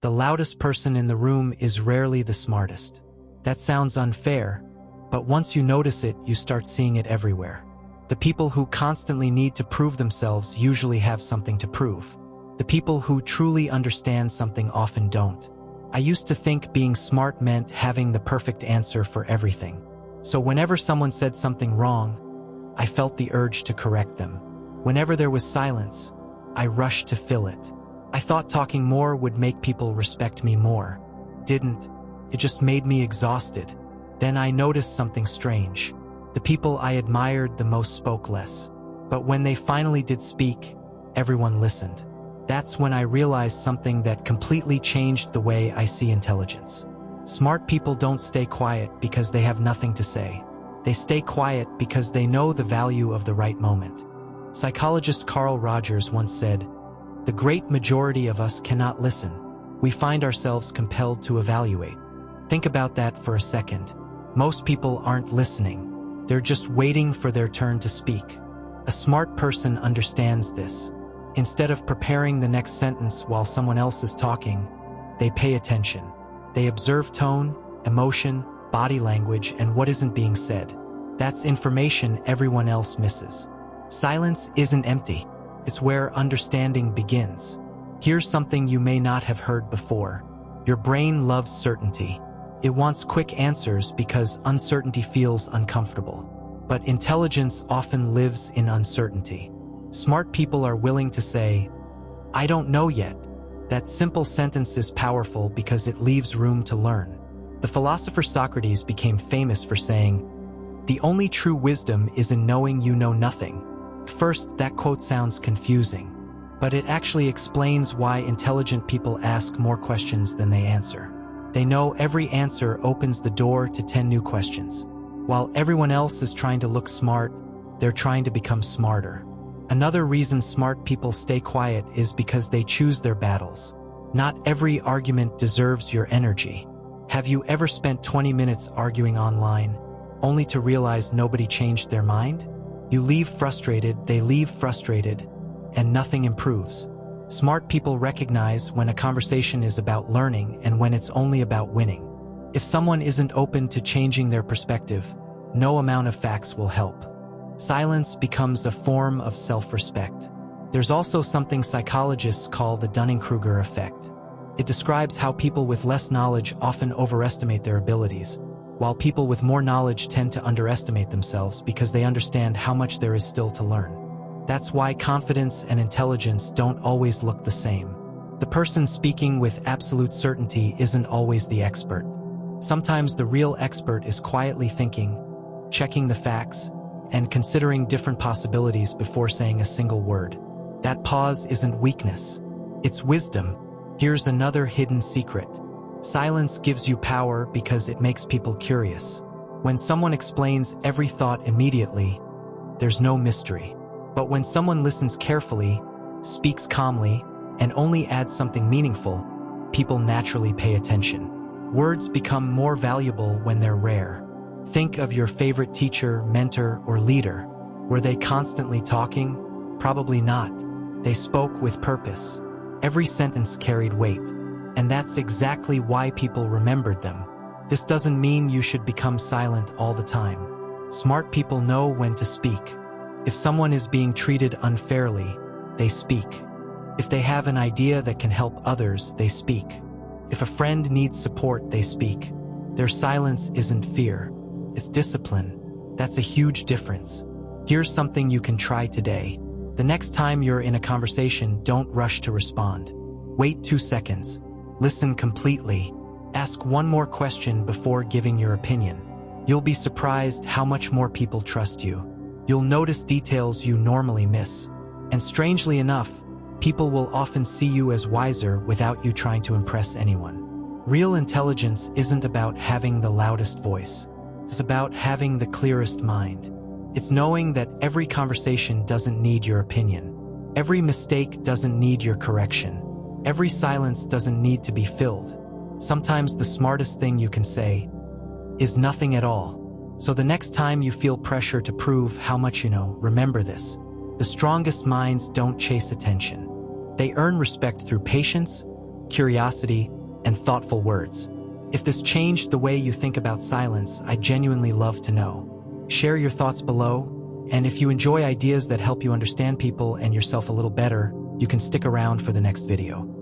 The loudest person in the room is rarely the smartest. That sounds unfair, but once you notice it, you start seeing it everywhere. The people who constantly need to prove themselves usually have something to prove. The people who truly understand something often don't. I used to think being smart meant having the perfect answer for everything. So whenever someone said something wrong, I felt the urge to correct them. Whenever there was silence, I rushed to fill it. I thought talking more would make people respect me more. Didn't. It just made me exhausted. Then I noticed something strange. The people I admired the most spoke less. But when they finally did speak, everyone listened. That's when I realized something that completely changed the way I see intelligence. Smart people don't stay quiet because they have nothing to say. They stay quiet because they know the value of the right moment. Psychologist Carl Rogers once said, "The great majority of us cannot listen. We find ourselves compelled to evaluate." Think about that for a second. Most people aren't listening. They're just waiting for their turn to speak. A smart person understands this. Instead of preparing the next sentence while someone else is talking, they pay attention. They observe tone, emotion, body language, and what isn't being said. That's information everyone else misses. Silence isn't empty. It's where understanding begins. Here's something you may not have heard before. Your brain loves certainty. It wants quick answers because uncertainty feels uncomfortable. But intelligence often lives in uncertainty. Smart people are willing to say, "I don't know yet." That simple sentence is powerful because it leaves room to learn. The philosopher Socrates became famous for saying, "The only true wisdom is in knowing you know nothing." First, that quote sounds confusing, but it actually explains why intelligent people ask more questions than they answer. They know every answer opens the door to 10 new questions. While everyone else is trying to look smart, they're trying to become smarter. Another reason smart people stay quiet is because they choose their battles. Not every argument deserves your energy. Have you ever spent 20 minutes arguing online, only to realize nobody changed their mind? You leave frustrated, they leave frustrated, and nothing improves. Smart people recognize when a conversation is about learning and when it's only about winning. If someone isn't open to changing their perspective, no amount of facts will help. Silence becomes a form of self-respect. There's also something psychologists call the Dunning-Kruger Effect. It describes how people with less knowledge often overestimate their abilities, while people with more knowledge tend to underestimate themselves because they understand how much there is still to learn. That's why confidence and intelligence don't always look the same. The person speaking with absolute certainty isn't always the expert. Sometimes the real expert is quietly thinking, checking the facts, and considering different possibilities before saying a single word. That pause isn't weakness. It's wisdom. Here's another hidden secret. Silence gives you power because it makes people curious. When someone explains every thought immediately, there's no mystery. But when someone listens carefully, speaks calmly, and only adds something meaningful, people naturally pay attention. Words become more valuable when they're rare. Think of your favorite teacher, mentor, or leader. Were they constantly talking? Probably not. They spoke with purpose. Every sentence carried weight. And that's exactly why people remembered them. This doesn't mean you should become silent all the time. Smart people know when to speak. If someone is being treated unfairly, they speak. If they have an idea that can help others, they speak. If a friend needs support, they speak. Their silence isn't fear. It's discipline. That's a huge difference. Here's something you can try today. The next time you're in a conversation, don't rush to respond. Wait 2 seconds. Listen completely. Ask one more question before giving your opinion. You'll be surprised how much more people trust you. You'll notice details you normally miss. And strangely enough, people will often see you as wiser without you trying to impress anyone. Real intelligence isn't about having the loudest voice. It's about having the clearest mind. It's knowing that every conversation doesn't need your opinion. Every mistake doesn't need your correction. Every silence doesn't need to be filled. Sometimes the smartest thing you can say is nothing at all. So the next time you feel pressure to prove how much you know, remember this. The strongest minds don't chase attention. They earn respect through patience, curiosity, and thoughtful words. If this changed the way you think about silence, I'd genuinely love to know. Share your thoughts below, and if you enjoy ideas that help you understand people and yourself a little better, you can stick around for the next video.